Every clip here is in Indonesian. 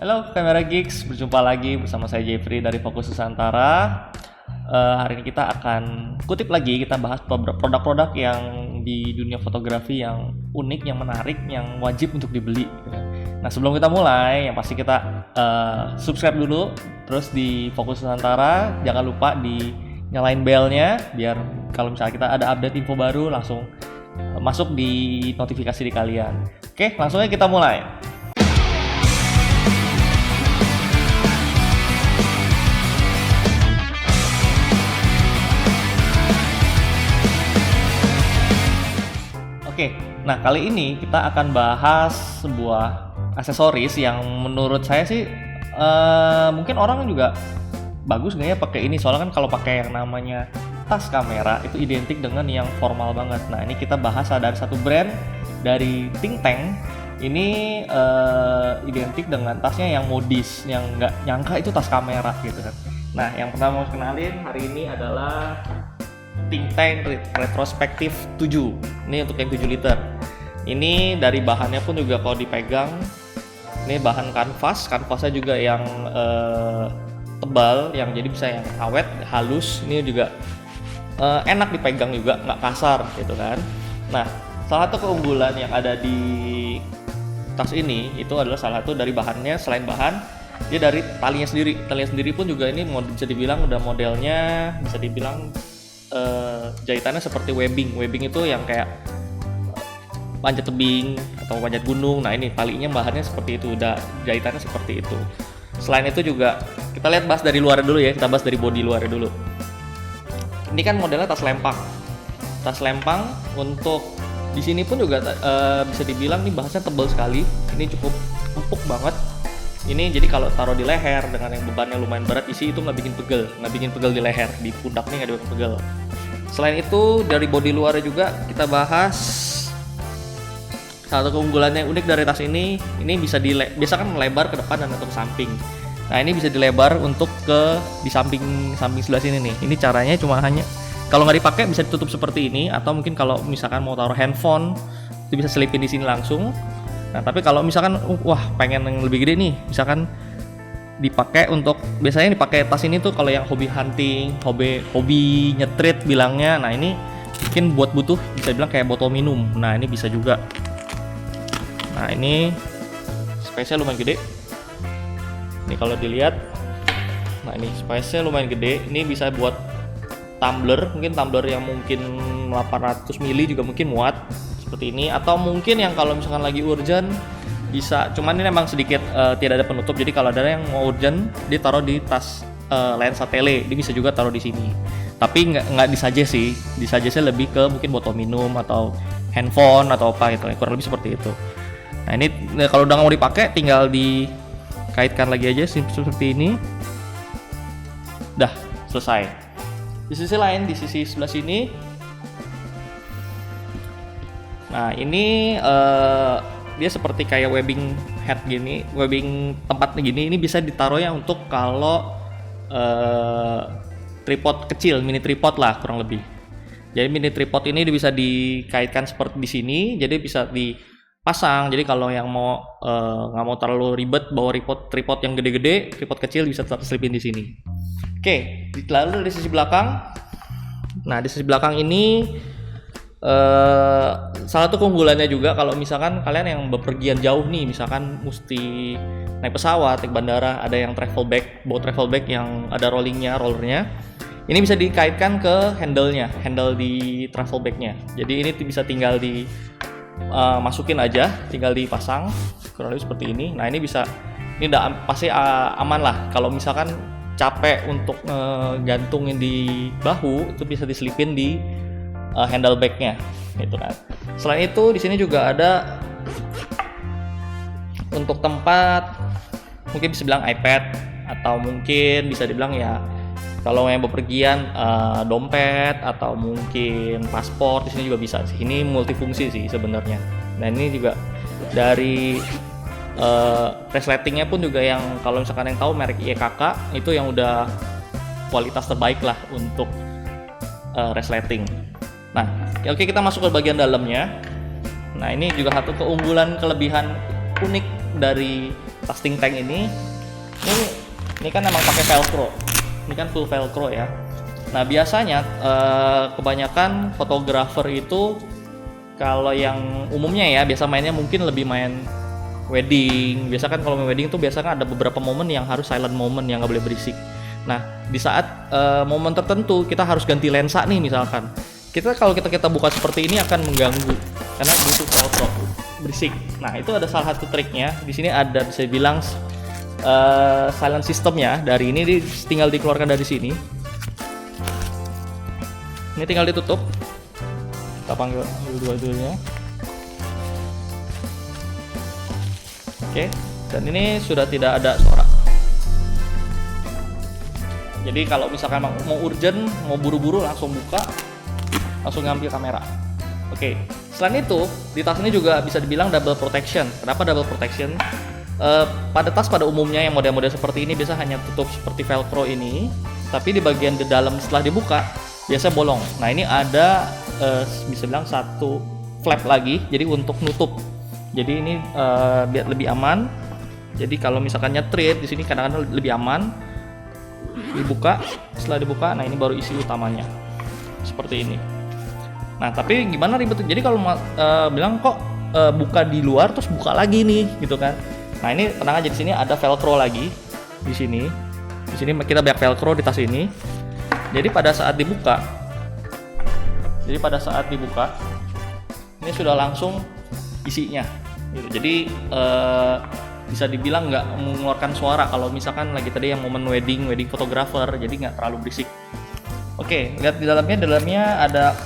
Halo Kamera Geeks, berjumpa lagi bersama saya Jeffrey dari Fokus Nusantara. Hari ini kita akan kutip lagi, kita bahas produk-produk yang di dunia fotografi yang unik, yang menarik, yang wajib untuk dibeli. Nah sebelum kita mulai, yang pasti kita subscribe dulu, terus di Fokus Nusantara, jangan lupa di nyalain belnya, biar kalau misalnya kita ada update info baru langsung masuk di notifikasi di kalian. Oke, langsung aja kita mulai. Oke, nah kali ini kita akan bahas sebuah aksesoris yang menurut saya sih mungkin orang juga bagus nggak ya pakai ini, soalnya kan kalau pakai yang namanya tas kamera itu identik dengan yang formal banget. Nah ini kita bahas dari satu brand dari Think Tank. Ini identik dengan tasnya yang modis, yang nggak nyangka itu tas kamera gitu kan. Nah yang pertama mau kenalin hari ini adalah Think Tank Retrospective 7. Ini untuk yang 7 liter. Ini dari bahannya pun juga kalau dipegang, ini bahan kanvasnya juga yang tebal, yang jadi bisa yang awet, halus. Ini juga enak dipegang juga, nggak kasar gitu kan. Nah, salah satu keunggulan yang ada di tas ini itu adalah salah satu dari bahannya. Selain bahan, dia dari talinya sendiri. Talinya sendiri pun juga ini bisa dibilang udah modelnya bisa dibilang jahitannya seperti webbing. Webbing itu yang kayak panjat tebing atau panjat gunung. Nah ini talinya bahannya seperti itu, udah jahitannya seperti itu. Selain itu juga kita lihat bahas dari luar dulu ya, kita bahas dari bodi luar dulu. Ini kan modelnya tas lempang. Tas lempang untuk di sini pun juga bisa dibilang ini bahannya tebal sekali. Ini cukup empuk banget. Ini jadi kalau taruh di leher dengan yang bebannya lumayan berat isi itu nggak bikin pegel di leher, di pundaknya nggak bikin pegel. Selain itu dari bodi luarnya juga kita bahas salah satu keunggulan yang unik dari tas ini bisa biasa kan melebar ke depan dan atau ke samping. Nah ini bisa dilebar untuk di samping sebelah sini nih. Ini caranya cuma hanya kalau nggak dipakai bisa ditutup seperti ini, atau mungkin kalau misalkan mau taruh handphone itu bisa selipin di sini langsung. Nah tapi kalau misalkan pengen yang lebih gede nih, misalkan dipakai untuk biasanya dipakai tas ini tuh kalau yang hobi hunting, hobi nyetrit bilangnya. Nah ini mungkin buat butuh bisa bilang kayak botol minum. Nah ini bisa juga. Nah ini space-nya lumayan gede. Ini kalau dilihat, nah ini space-nya lumayan gede. Ini bisa buat tumbler, mungkin tumbler yang mungkin 800 ml juga mungkin muat seperti ini, atau mungkin yang kalau misalkan lagi urgent bisa, cuman ini memang sedikit tidak ada penutup, jadi kalau ada yang mau urgent dia taruh di tas lensa tele, dia bisa juga taruh di sini. Tapi nggak disuggest sih, disuggestnya lebih ke mungkin botol minum atau handphone atau apa gitu, kurang lebih seperti itu. Nah ini kalau udah nggak mau dipakai tinggal dikaitkan lagi aja seperti ini, dah selesai. Di sisi lain, di sisi sebelah sini, nah ini dia seperti kayak webbing head gini, webbing tempatnya gini. Ini bisa ditaruh ya untuk kalau tripod kecil, mini tripod lah kurang lebih. Jadi mini tripod ini bisa dikaitkan seperti di sini, jadi bisa dipasang. Jadi kalau yang mau nggak mau terlalu ribet bawa tripod yang gede-gede, tripod kecil bisa terselipin di sini. Oke, lalu dari sisi belakang. Nah di sisi belakang ini salah satu keunggulannya juga kalau misalkan kalian yang bepergian jauh nih, misalkan mesti naik pesawat, naik bandara, ada yang bawa travel bag yang ada rollernya. Ini bisa dikaitkan ke handle di travel bagnya. Jadi ini bisa tinggal masukin aja, tinggal dipasang kurang lebih seperti ini. Nah ini udah pasti aman lah. Kalau misalkan capek untuk gantungin di bahu, itu bisa diselipin di handle bagnya gitu kan. Selain itu di sini juga ada untuk tempat, mungkin bisa bilang iPad, atau mungkin bisa dibilang ya kalau yang bepergian dompet atau mungkin paspor, di sini juga bisa sih. Ini multifungsi sih sebenarnya. Nah ini juga dari resletingnya pun juga yang kalau misalkan yang tahu merek IEKK itu yang udah kualitas terbaik lah untuk resleting. Nah, oke kita masuk ke bagian dalamnya. Nah ini juga satu keunggulan kelebihan unik dari tas think tank ini kan emang pakai velcro. Ini kan full velcro ya. Nah biasanya kebanyakan fotografer itu kalau yang umumnya ya biasa mainnya mungkin lebih main wedding. Biasa kan kalau main wedding tuh biasanya ada beberapa momen yang harus silent moment yang nggak boleh berisik. Nah di saat momen tertentu kita harus ganti lensa nih misalkan. Kalau kita buka seperti ini akan mengganggu karena butuh velcro berisik. Nah itu ada salah satu triknya. Di sini ada bisa bilang silent systemnya. Dari ini tinggal dikeluarkan dari sini. Ini tinggal ditutup. Kita panggil dua-duanya. Oke, dan ini sudah tidak ada suara. Jadi kalau misalkan mau urgent, mau buru-buru langsung buka, langsung ngambil kamera. Oke, selain itu di tas ini juga bisa dibilang double protection. Kenapa double protection? Pada tas pada umumnya yang model-model seperti ini biasa hanya tutup seperti velcro ini, tapi di bagian di dalam setelah dibuka biasa bolong. Nah ini ada bisa bilang satu flap lagi, jadi untuk nutup. Jadi ini biar lebih aman. Jadi kalau misalkan nyetrit di sini kadang-kadang lebih aman. Dibuka, setelah dibuka, nah ini baru isi utamanya seperti ini. Nah tapi gimana ribet? Jadi kalau bilang kok buka di luar terus buka lagi nih, gitu kan? Nah ini tenang aja, di sini ada velcro lagi di sini. Di sini kita banyak velcro di tas ini. Jadi pada saat dibuka, ini sudah langsung isinya. Gitu. Jadi bisa dibilang nggak mengeluarkan suara kalau misalkan lagi tadi yang momen wedding photographer, jadi nggak terlalu berisik. Oke, lihat di dalamnya ada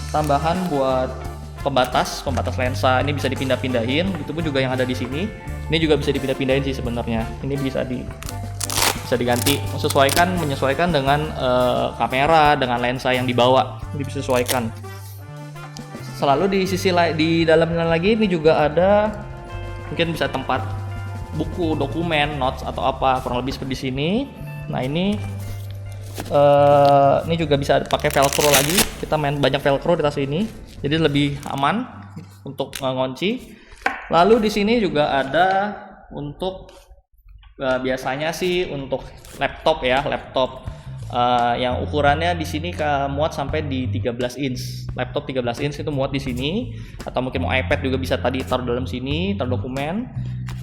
tambahan buat pembatas pembatas lensa. Ini bisa dipindah-pindahin, itu pun juga yang ada di sini. Ini juga bisa dipindah-pindahin sih sebenarnya. Ini bisa diganti, menyesuaikan dengan kamera, dengan lensa yang dibawa. Ini bisa disesuaikan. Selalu di sisi di dalamnya lagi ini juga ada mungkin bisa tempat buku, dokumen, notes atau apa, kurang lebih seperti di sini. Nah ini juga bisa pakai velcro lagi. Kita main banyak velcro di tas ini, jadi lebih aman untuk ngunci. Lalu di sini juga ada untuk biasanya sih untuk laptop yang ukurannya di sini muat sampai di 13 inch. Laptop 13 inch itu muat di sini, atau mungkin mau iPad juga bisa tadi taruh dalam sini, taruh dokumen.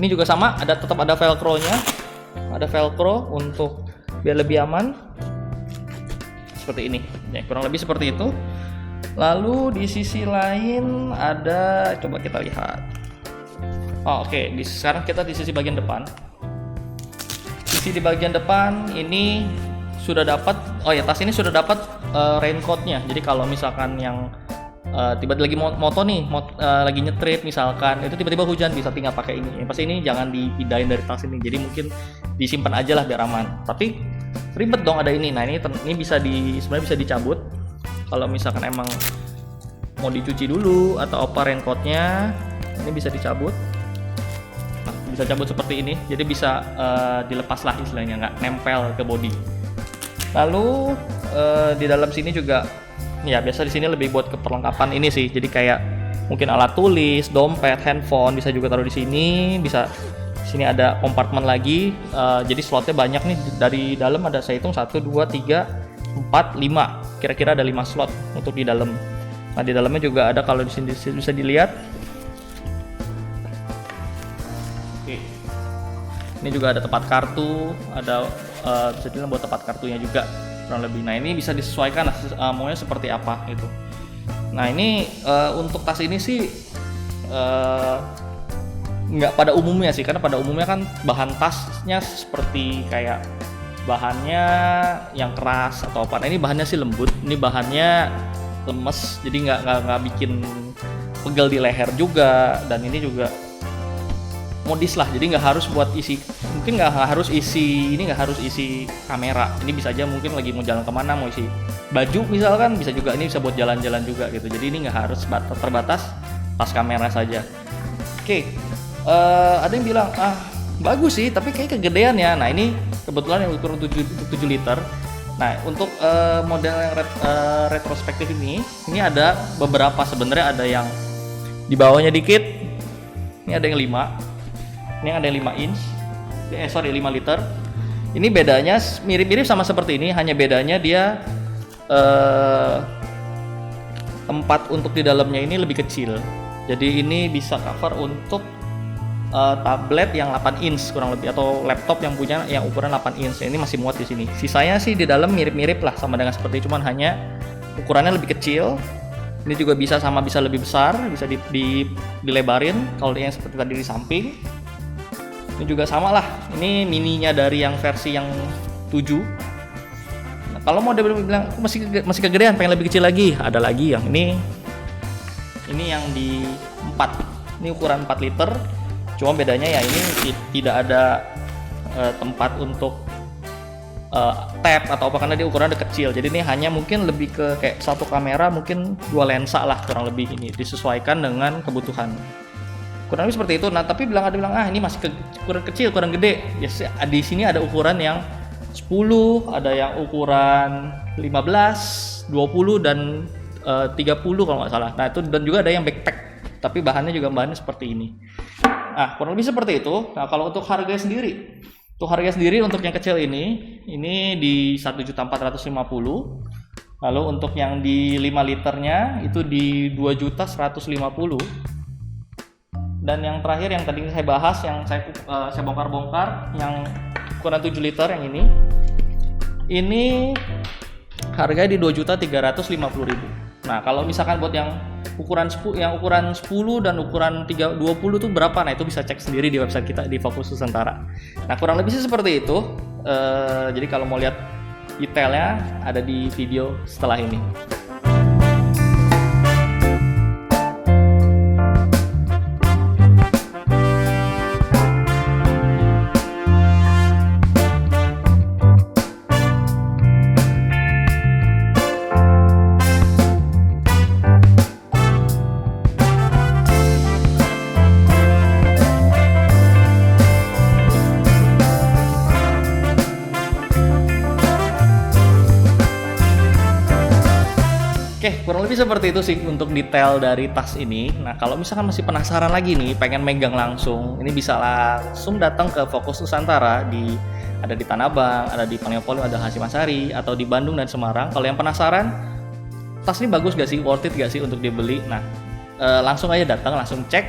Ini juga sama, tetap ada velcro-nya. Ada velcro untuk biar lebih aman. Seperti ini. Ya, kurang lebih seperti itu. Lalu di sisi lain ada, coba kita lihat. Oke. Sekarang kita di sisi bagian depan. Di bagian depan ini sudah dapat, tas ini sudah dapat raincoatnya. Jadi kalau misalkan yang tiba-tiba lagi moto nih, lagi nyetrit misalkan, itu tiba-tiba hujan bisa tinggal pakai ini. Pasti ini jangan dipindahin dari tas ini. Jadi mungkin disimpan aja lah biar aman. Tapi ribet dong ada ini. Nah ini sebenarnya bisa dicabut. Kalau misalkan emang mau dicuci dulu atau apa raincoatnya, ini bisa dicabut. Bisa cabut seperti ini, jadi bisa dilepas lah istilahnya, nggak nempel ke body. Lalu di dalam sini juga, ya biasa di sini lebih buat keperlengkapan ini sih. Jadi kayak mungkin alat tulis, dompet, handphone bisa juga taruh di sini. Bisa di sini ada kompartemen lagi. Jadi slotnya banyak nih. Dari dalam ada saya hitung 1, 2, 3, 4, 5. Kira-kira ada 5 slot untuk di dalam. Nah di dalamnya juga ada, kalau di sini bisa dilihat. Ini juga ada tempat kartu, ada bisa dibilang buat tempat kartunya juga kurang lebih. Nah ini bisa disesuaikan maunya seperti apa gitu. Nah ini untuk tas ini sih nggak pada umumnya sih, karena pada umumnya kan bahan tasnya seperti kayak bahannya yang keras atau apa. Nah ini bahannya sih lembut, ini bahannya lemes, jadi nggak bikin pegel di leher juga. Dan ini juga modis lah, jadi nggak harus buat isi, mungkin nggak harus isi kamera. Ini bisa aja mungkin lagi mau jalan kemana, mau isi baju misalkan, bisa juga. Ini bisa buat jalan-jalan juga gitu, jadi ini nggak harus terbatas tas kamera saja. Oke. Ada yang bilang bagus sih tapi kayak kegedean ya. Nah ini kebetulan yang ukuran 7 liter. Nah untuk model yang retrospektif ini ada beberapa sebenarnya. Ada yang di bawahnya dikit, ini ada yang 5. Ini ada yang 5 inch. 5 liter. Ini bedanya mirip-mirip sama seperti ini, hanya bedanya dia tempat untuk di dalamnya ini lebih kecil. Jadi ini bisa cover untuk tablet yang 8 inch kurang lebih, atau laptop yang punya yang ukuran 8 inch. Ini masih muat di sini. Sisanya sih di dalam mirip-mirip lah sama dengan seperti, cuman hanya ukurannya lebih kecil. Ini juga bisa lebih besar, bisa dilebarin kalau yang seperti tadi di samping. Ini juga sama lah. Ini mininya dari yang versi yang 7. Nah, kalau mau bilang masih kegedean, pengen lebih kecil lagi, ada lagi yang ini yang di 4. Ini ukuran 4 liter. Cuma bedanya ya ini tidak ada tempat untuk tab atau apa, karena dia ukurannya kecil. Jadi ini hanya mungkin lebih ke kayak satu kamera, mungkin 2 lensa lah kurang lebih, ini disesuaikan dengan kebutuhan. Kurang lebih seperti itu. Nah, tapi ada bilang ini masih ukuran kecil, kurang gede. Ya, di sini ada ukuran yang 10, ada yang ukuran 15, 20 dan 30 kalau nggak salah. Nah, itu dan juga ada yang backpack. Tapi bahannya seperti ini. Nah, kurang lebih seperti itu. Nah, kalau untuk harga sendiri untuk yang kecil ini di 1.450.000. Lalu untuk yang di 5 liternya itu di 2.150.000. Dan yang terakhir yang tadi saya bahas, yang saya bongkar-bongkar, yang ukuran 7 liter yang ini harganya di 2.350.000. Nah, kalau misalkan buat yang ukuran 10 dan ukuran 20 itu berapa? Nah, itu bisa cek sendiri di website kita di Fokus Nusantara. Nah, kurang lebih sih seperti itu. Jadi kalau mau lihat detailnya ada di video setelah ini. Oke, kurang lebih seperti itu sih untuk detail dari tas ini. Nah, kalau misalkan masih penasaran lagi nih, pengen megang langsung, ini bisa langsung datang ke Fokus Nusantara, ada di Tanah Abang, ada di Malioboro, ada Hashimashari, atau di Bandung dan Semarang. Kalau yang penasaran, tas ini bagus gak sih, worth it gak sih untuk dibeli? Nah, langsung aja datang, langsung cek,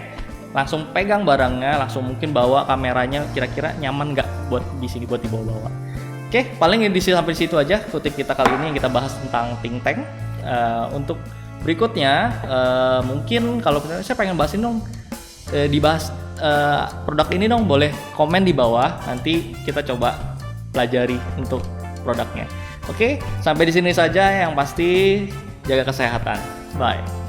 langsung pegang barangnya, langsung mungkin bawa kameranya, kira-kira nyaman gak buat di sini buat dibawa-bawa. Oke, paling sampai situ aja kutip kita kali ini yang kita bahas tentang Think Tank. Untuk berikutnya mungkin kalau misalnya saya pengen bahas ini dong, dibahas produk ini dong, boleh komen di bawah, nanti kita coba pelajari untuk produknya. Oke, sampai di sini saja, yang pasti jaga kesehatan. Bye.